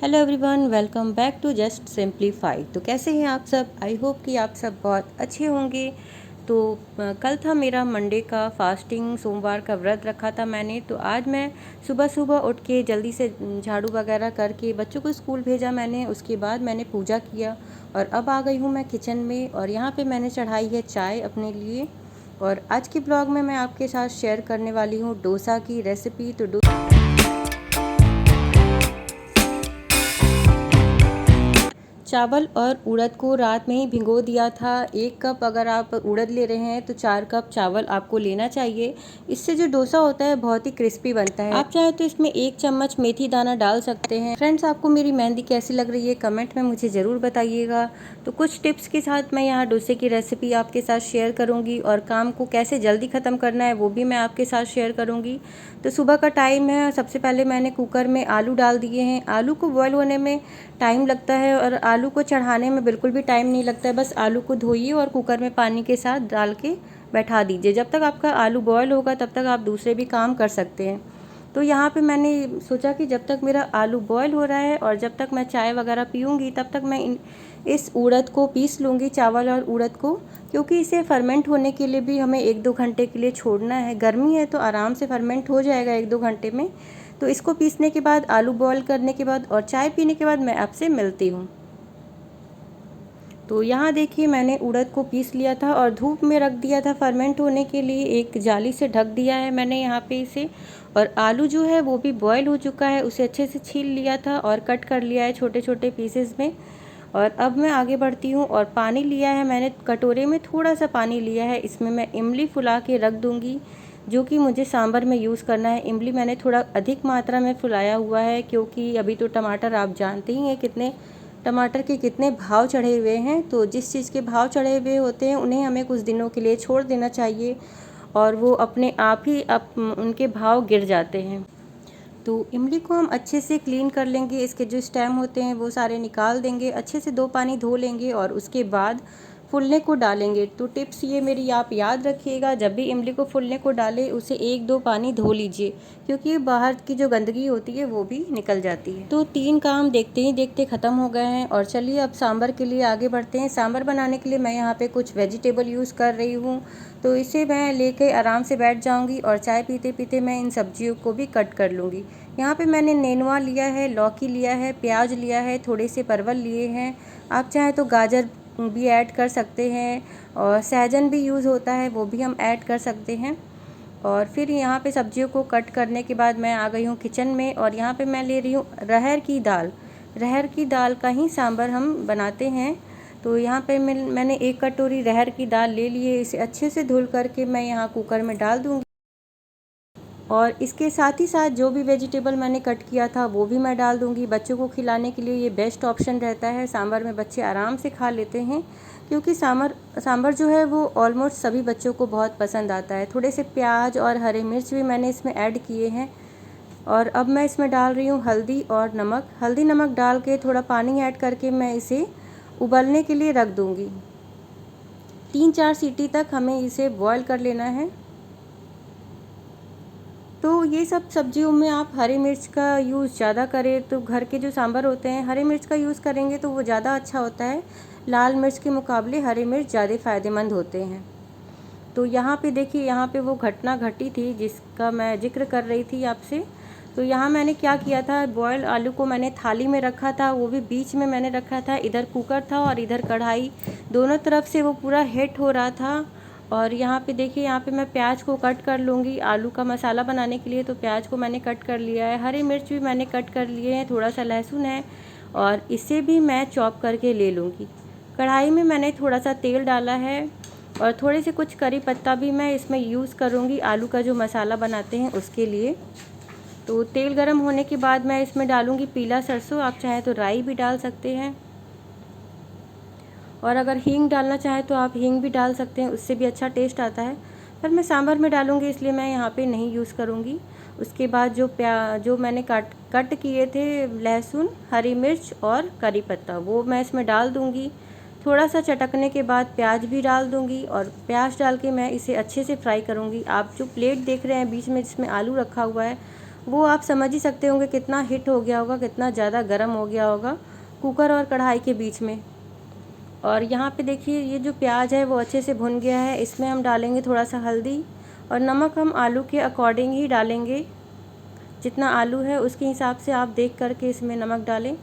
Hello everyone, welcome back to just simplify. तो कैसे हैं आप सब? आई होप कि आप सब बहुत अच्छे होंगे। तो कल था मेरा मंडे का फास्टिंग, सोमवार का व्रत रखा था मैंने। तो आज मैं सुबह सुबह उठ के जल्दी से झाड़ू वगैरह करके बच्चों को स्कूल भेजा मैंने। उसके बाद मैंने पूजा किया और अब आ गई हूँ मैं किचन में, और यहाँ पे मैंने चढ़ाई है चाय अपने लिए। और आज के ब्लॉग में मैं आपके साथ शेयर करने वाली हूँ डोसा की रेसिपी। तो चावल और उड़द को रात में ही भिगो दिया था। 1 कप अगर आप उड़द ले रहे हैं तो 4 कप चावल आपको लेना चाहिए। इससे जो डोसा होता है बहुत ही क्रिस्पी बनता है। आप चाहे तो इसमें 1 चम्मच मेथी दाना डाल सकते हैं। फ्रेंड्स, आपको मेरी मेहंदी कैसी लग रही है कमेंट में मुझे ज़रूर बताइएगा। तो कुछ टिप्स के साथ मैं यहाँ डोसे की रेसिपी आपके साथ शेयर करूँगी, और काम को कैसे जल्दी ख़त्म करना है वो भी मैं आपके साथ शेयर करूँगी। तो सुबह का टाइम है। सबसे पहले मैंने कुकर में आलू डाल दिए हैं। आलू को बॉयल होने में टाइम लगता है और आलू को चढ़ाने में बिल्कुल भी टाइम नहीं लगता है। बस आलू को धोइए और कुकर में पानी के साथ डाल के बैठा दीजिए। जब तक आपका आलू बॉयल होगा तब तक आप दूसरे भी काम कर सकते हैं। तो यहाँ पे मैंने सोचा कि जब तक मेरा आलू बॉयल हो रहा है और जब तक मैं चाय वगैरह पीऊँगी तब तक मैं इस उड़द को पीस लूँगी, चावल और उड़द को, क्योंकि इसे फर्मेंट होने के लिए भी हमें 1-2 घंटे के लिए छोड़ना है। गर्मी है तो आराम से फर्मेंट हो जाएगा 1-2 घंटे में। तो इसको पीसने के बाद, आलू बॉयल करने के बाद और चाय पीने के बाद मैं आपसे मिलती हूँ। तो यहाँ देखिए मैंने उड़द को पीस लिया था और धूप में रख दिया था फर्मेंट होने के लिए। एक जाली से ढक दिया है मैंने यहाँ पे इसे। और आलू जो है वो भी बॉयल हो चुका है, उसे अच्छे से छील लिया था और कट कर लिया है छोटे छोटे पीसेस में। और अब मैं आगे बढ़ती हूँ और पानी लिया है मैंने, कटोरे में थोड़ा सा पानी लिया है। इसमें मैं इमली फुला के रख दूँगी, जो कि मुझे सांभर में यूज़ करना है। इमली मैंने थोड़ा अधिक मात्रा में फुलाया हुआ है, क्योंकि अभी तो टमाटर आप जानते ही हैं कितने टमाटर के कितने भाव चढ़े हुए हैं। तो जिस चीज़ के भाव चढ़े हुए होते हैं उन्हें हमें कुछ दिनों के लिए छोड़ देना चाहिए, और वो अपने आप ही उनके भाव गिर जाते हैं। तो इमली को हम अच्छे से क्लीन कर लेंगे। इसके जो स्टेम होते हैं वो सारे निकाल देंगे, अच्छे से 2 पानी धो लेंगे और उसके बाद फूलने को डालेंगे। तो टिप्स ये मेरी आप याद रखिएगा, जब भी इमली को फूलने को डालें उसे 1-2 पानी धो लीजिए, क्योंकि बाहर की जो गंदगी होती है वो भी निकल जाती है। तो 3 काम देखते ही देखते ख़त्म हो गए हैं। और चलिए अब सांभर के लिए आगे बढ़ते हैं। सांभर बनाने के लिए मैं यहाँ पे कुछ वेजिटेबल यूज़ कर रही हूँ। तो इसे मैं लेके आराम से बैठ जाऊँगी और चाय पीते पीते मैं इन सब्जियों को भी कट कर लूँगी। यहाँ पे मैंने नेनुआ लिया है, लौकी लिया है, प्याज लिया है, थोड़े से परवल लिए हैं। आप चाहें तो गाजर भी ऐड कर सकते हैं, और सहजन भी यूज़ होता है, वो भी हम ऐड कर सकते हैं। और फिर यहाँ पे सब्जियों को कट करने के बाद मैं आ गई हूँ किचन में, और यहाँ पे मैं ले रही हूँ अरहर की दाल। अरहर की दाल का ही सांभर हम बनाते हैं। तो यहाँ पे मैंने 1 कटोरी अरहर की दाल ले ली है। इसे अच्छे से धुल करके मैं यहाँ कुकर में डाल दूँगी, और इसके साथ ही साथ जो भी वेजिटेबल मैंने कट किया था वो भी मैं डाल दूँगी। बच्चों को खिलाने के लिए ये बेस्ट ऑप्शन रहता है। सांभर में बच्चे आराम से खा लेते हैं, क्योंकि सांभर जो है वो ऑलमोस्ट सभी बच्चों को बहुत पसंद आता है। थोड़े से प्याज और हरी मिर्च भी मैंने इसमें ऐड किए हैं। और अब मैं इसमें डाल रही हूँ हल्दी और नमक। हल्दी नमक डाल के थोड़ा पानी ऐड करके मैं इसे उबलने के लिए रख दूँगी। 3-4 सीटी तक हमें इसे बॉयल कर लेना है। तो ये सब सब्जियों में आप हरी मिर्च का यूज़ ज़्यादा करें, तो घर के जो सांभर होते हैं हरी मिर्च का यूज़ करेंगे तो वो ज़्यादा अच्छा होता है। लाल मिर्च के मुकाबले हरी मिर्च ज़्यादा फ़ायदेमंद होते हैं। तो यहाँ पे देखिए, यहाँ पे वो घटना घटी थी जिसका मैं ज़िक्र कर रही थी आपसे। तो यहाँ मैंने क्या किया था, बॉयल आलू को मैंने थाली में रखा था, वो भी बीच में मैंने रखा था। इधर कुकर था और इधर कढ़ाई, दोनों तरफ से वो पूरा हीट हो रहा था। और यहाँ पे देखिए, यहाँ पे मैं प्याज को कट कर लूँगी आलू का मसाला बनाने के लिए। तो प्याज को मैंने कट कर लिया है, हरी मिर्च भी मैंने कट कर लिए हैं, थोड़ा सा लहसुन है और इसे भी मैं चॉप करके ले लूँगी। कढ़ाई में मैंने थोड़ा सा तेल डाला है और थोड़े से कुछ करी पत्ता भी मैं इसमें यूज़ करूँगी आलू का जो मसाला बनाते हैं उसके लिए। तो तेल गर्म होने के बाद मैं इसमें डालूँगी पीला सरसों। आप चाहें तो राई भी डाल सकते हैं, और अगर हींग डालना चाहें तो आप हींग भी डाल सकते हैं, उससे भी अच्छा टेस्ट आता है। पर मैं सांभर में डालूँगी इसलिए मैं यहाँ पे नहीं यूज़ करूँगी। उसके बाद जो मैंने कट किए थे लहसुन, हरी मिर्च और करी पत्ता, वो मैं इसमें डाल दूँगी। थोड़ा सा चटकने के बाद प्याज भी डाल दूँगी, और प्याज डाल के मैं इसे अच्छे से फ्राई करूँगी। आप जो प्लेट देख रहे हैं बीच में जिसमें आलू रखा हुआ है, वो आप समझ ही सकते होंगे कितना हिट हो गया होगा, कितना ज़्यादा गर्म हो गया होगा कुकर और कढ़ाई के बीच में। और यहाँ पे देखिए ये जो प्याज है वो अच्छे से भुन गया है। इसमें हम डालेंगे थोड़ा सा हल्दी और नमक हम आलू के अकॉर्डिंग ही डालेंगे। जितना आलू है उसके हिसाब से आप देख करके इसमें नमक डालें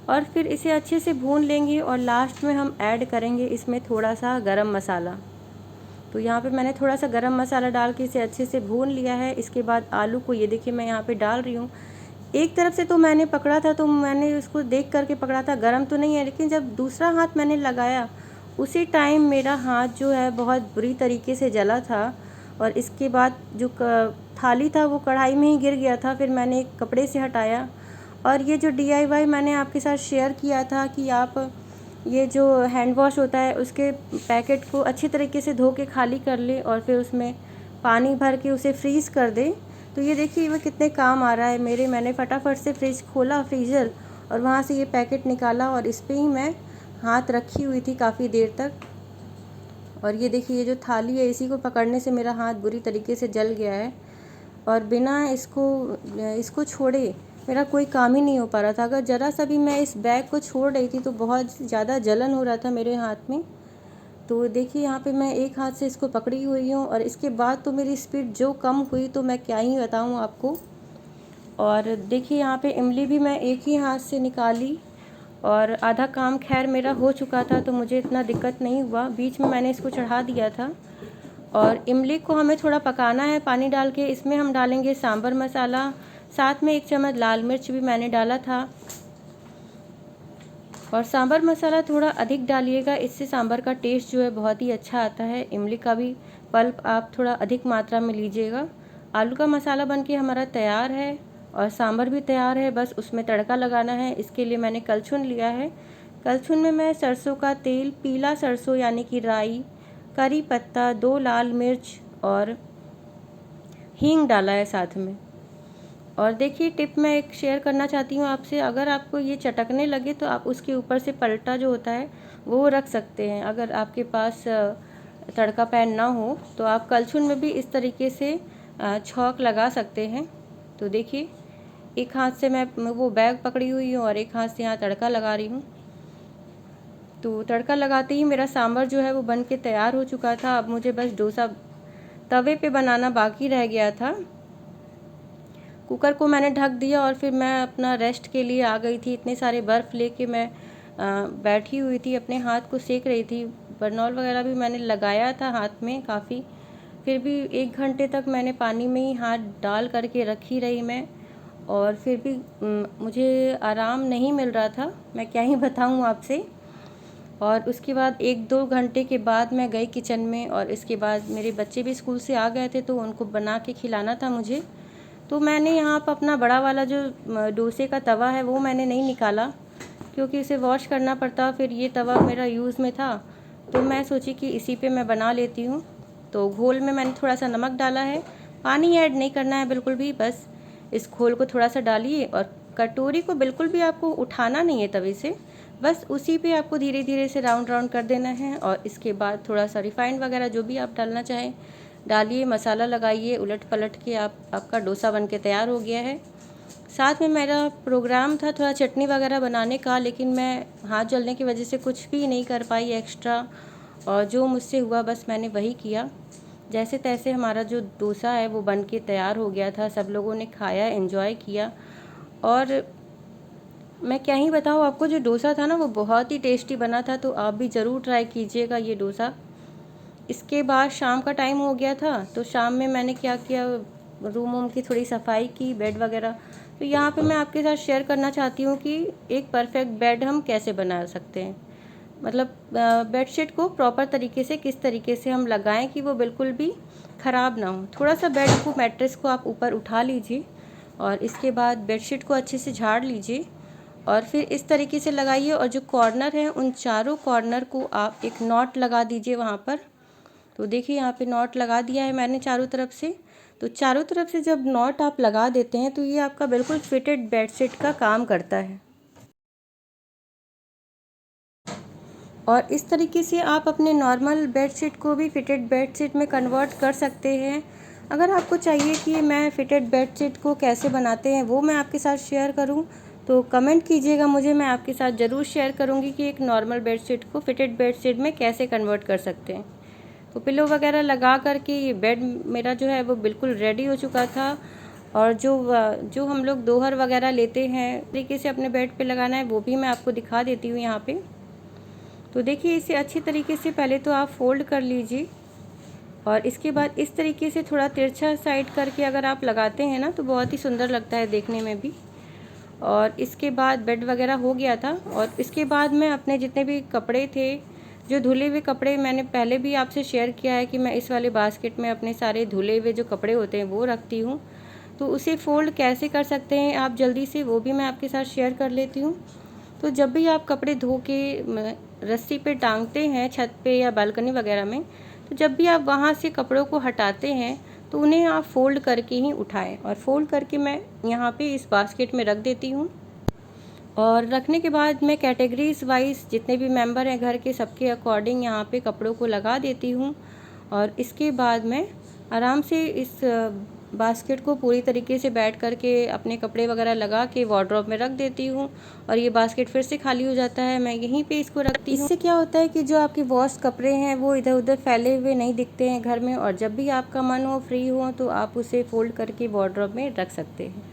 और फिर इसे अच्छे से भून लेंगे। और लास्ट में हम ऐड करेंगे इसमें थोड़ा सा गरम मसाला। तो यहाँ पे मैंने थोड़ा सा गरम मसाला डाल के इसे अच्छे से भून लिया है। इसके बाद आलू को ये देखिए मैं यहाँ पे डाल रही हूँ। एक तरफ से तो मैंने पकड़ा था, तो मैंने उसको देख करके पकड़ा था, गरम तो नहीं है, लेकिन जब दूसरा हाथ मैंने लगाया उसी टाइम मेरा हाथ जो है बहुत बुरी तरीके से जला था। और इसके बाद जो थाली था वो कढ़ाई में ही गिर गया था। फिर मैंने एक कपड़े से हटाया। और ये जो DIY मैंने आपके साथ शेयर किया था कि आप ये जो हैंड वॉश होता है उसके पैकेट को अच्छी तरीके से धो के खाली कर ले और फिर उसमें पानी भर के उसे फ्रीज़ कर दे, तो ये देखिए वो कितने काम आ रहा है मेरे। मैंने फटाफट से फ्रिज खोला, फ्रीज़र, और वहाँ से ये पैकेट निकाला और इस पे ही मैं हाथ रखी हुई थी काफ़ी देर तक। और ये देखिए ये जो थाली है इसी को पकड़ने से मेरा हाथ बुरी तरीके से जल गया है। और बिना इसको छोड़े मेरा कोई काम ही नहीं हो पा रहा था। अगर ज़रा सा भी मैं इस बैग को छोड़ रही थी तो बहुत ज़्यादा जलन हो रहा था मेरे हाथ में। तो देखिए यहाँ पे मैं एक हाथ से इसको पकड़ी हुई हूँ और इसके बाद तो मेरी स्पीड जो कम हुई तो मैं क्या ही बताऊँ आपको। और देखिए यहाँ पे इमली भी मैं एक ही हाथ से निकाली और आधा काम खैर मेरा हो चुका था, तो मुझे इतना दिक्कत नहीं हुआ। बीच में मैंने इसको चढ़ा दिया था। और इमली को हमें थोड़ा पकाना है पानी डाल के। इसमें हम डालेंगे सांभर मसाला, साथ में 1 चम्मच लाल मिर्च भी मैंने डाला था। और सांभर मसाला थोड़ा अधिक डालिएगा, इससे सांभर का टेस्ट जो है बहुत ही अच्छा आता है। इमली का भी पल्प आप थोड़ा अधिक मात्रा में लीजिएगा। आलू का मसाला बनके हमारा तैयार है और सांभर भी तैयार है, बस उसमें तड़का लगाना है। इसके लिए मैंने कलछुन लिया है। कलछुन में मैं सरसों का तेल, पीला सरसों यानी कि राई, करी पत्ता, 2 लाल मिर्च और हींग डाला है साथ में। और देखिए टिप मैं एक शेयर करना चाहती हूँ आपसे, अगर आपको ये चटकने लगे तो आप उसके ऊपर से पलटा जो होता है वो रख सकते हैं। अगर आपके पास तड़का पैन ना हो तो आप कलछुल में भी इस तरीके से छौंक लगा सकते हैं। तो देखिए एक हाथ से मैं वो बैग पकड़ी हुई हूँ और एक हाथ से यहाँ तड़का लगा रही हूँ। तो तड़का लगाते ही मेरा सांभर जो है वो बन के तैयार हो चुका था। अब मुझे बस डोसा तवे पे बनाना बाकी रह गया था। कुकर को मैंने ढक दिया और फिर मैं अपना रेस्ट के लिए आ गई थी। इतने सारे बर्फ़ लेके मैं बैठी हुई थी, अपने हाथ को सेक रही थी। बरनॉल वगैरह भी मैंने लगाया था हाथ में काफ़ी, फिर भी 1 घंटे तक मैंने पानी में ही हाथ डाल करके रखी रही मैं। और फिर भी मुझे आराम नहीं मिल रहा था, मैं क्या ही बताऊँ आपसे। और उसके बाद 1-2 घंटे के बाद मैं गई किचन में और इसके बाद मेरे बच्चे भी स्कूल से आ गए थे तो उनको बना के खिलाना था मुझे। तो मैंने यहाँ पर अपना बड़ा वाला जो डोसे का तवा है वो मैंने नहीं निकाला, क्योंकि उसे वॉश करना पड़ता। फिर ये तवा मेरा यूज़ में था तो मैं सोची कि इसी पे मैं बना लेती हूँ। तो घोल में मैंने थोड़ा सा नमक डाला है, पानी ऐड नहीं करना है बिल्कुल भी। बस इस घोल को थोड़ा सा डालिए और कटोरी को बिल्कुल भी आपको उठाना नहीं है तवे से, बस उसी पे आपको धीरे धीरे से राउंड राउंड कर देना है। और इसके बाद थोड़ा सा रिफाइंड वगैरह जो भी आप डालना चाहें डालिए, मसाला लगाइए, उलट पलट के आपका डोसा बन के तैयार हो गया है। साथ में मेरा प्रोग्राम था थोड़ा चटनी वगैरह बनाने का, लेकिन मैं हाथ जलने की वजह से कुछ भी नहीं कर पाई एक्स्ट्रा। और जो मुझसे हुआ बस मैंने वही किया। जैसे तैसे हमारा जो डोसा है वो बन के तैयार हो गया था। सब लोगों ने खाया, एंजॉय किया। और मैं क्या ही बताऊँ आपको, जो डोसा था ना वो बहुत ही टेस्टी बना था। तो आप भी ज़रूर ट्राई कीजिएगा ये डोसा। इसके बाद शाम का टाइम हो गया था, तो शाम में मैंने क्या किया, रूम वूम की थोड़ी सफाई की, बेड वगैरह। तो यहाँ पे मैं आपके साथ शेयर करना चाहती हूँ कि एक परफेक्ट बेड हम कैसे बना सकते हैं। मतलब बेडशीट को प्रॉपर तरीके से किस तरीके से हम लगाएं कि वो बिल्कुल भी ख़राब ना हो। थोड़ा सा बेड को, मैट्रेस को आप ऊपर उठा लीजिए और इसके बाद बेडशीट को अच्छे से झाड़ लीजिए और फिर इस तरीके से लगाइए। और जो कॉर्नर है उन चारों कॉर्नर को आप एक नॉट लगा दीजिए वहाँ पर। तो देखिए यहाँ पे नॉट लगा दिया है मैंने चारों तरफ से। तो चारों तरफ से जब नॉट आप लगा देते हैं तो ये आपका बिल्कुल फिटेड बेडशीट का काम करता है। और इस तरीके से आप अपने नॉर्मल बेडशीट को भी फिटेड बेडशीट में कन्वर्ट कर सकते हैं। अगर आपको चाहिए कि मैं फिटेड बेडशीट को कैसे बनाते हैं वो मैं आपके साथ शेयर करूं तो कमेंट कीजिएगा मुझे, मैं आपके साथ ज़रूर शेयर करूंगी कि एक नॉर्मल बेडशीट को फिटेड बेडशीट में कैसे कन्वर्ट कर सकते हैं। तो पिलो वगैरह लगा करके ये बेड मेरा जो है वो बिल्कुल रेडी हो चुका था। और जो हम लोग दोहर वगैरह लेते हैं तरीके से अपने बेड पे लगाना है वो भी मैं आपको दिखा देती हूँ यहाँ पे। तो देखिए इसे अच्छी तरीके से पहले तो आप फोल्ड कर लीजिए और इसके बाद इस तरीके से थोड़ा तिरछा साइड करके अगर आप लगाते हैं ना तो बहुत ही सुंदर लगता है देखने में भी। और इसके बाद बेड वगैरह हो गया था और इसके बाद मैं अपने जितने भी कपड़े थे, जो धुले हुए कपड़े, मैंने पहले भी आपसे शेयर किया है कि मैं इस वाले बास्केट में अपने सारे धुले हुए जो कपड़े होते हैं वो रखती हूँ। तो उसे फ़ोल्ड कैसे कर सकते हैं आप जल्दी से, वो भी मैं आपके साथ शेयर कर लेती हूँ। तो जब भी आप कपड़े धो के रस्सी पे टांगते हैं छत पे या बालकनी वगैरह में, तो जब भी आप वहाँ से कपड़ों को हटाते हैं तो उन्हें आप फ़ोल्ड करके ही उठाएं। और फ़ोल्ड करके मैं यहाँ पे इस बास्केट में रख देती हूँ। और रखने के बाद मैं कैटेगरीज वाइज जितने भी मेंबर हैं घर के सबके अकॉर्डिंग यहाँ पे कपड़ों को लगा देती हूँ। और इसके बाद मैं आराम से इस बास्केट को पूरी तरीके से बैठ करके अपने कपड़े वगैरह लगा के वार्डरोब में रख देती हूँ और ये बास्केट फिर से खाली हो जाता है। मैं यहीं पे इसको रखती हूँ। इससे क्या होता है कि जो आपके वॉश कपड़े हैं वो इधर उधर फैले हुए नहीं दिखते हैं घर में, और जब भी आपका मन हो फ्री हो तो आप उसे फोल्ड करके वार्डरोब में रख सकते हैं।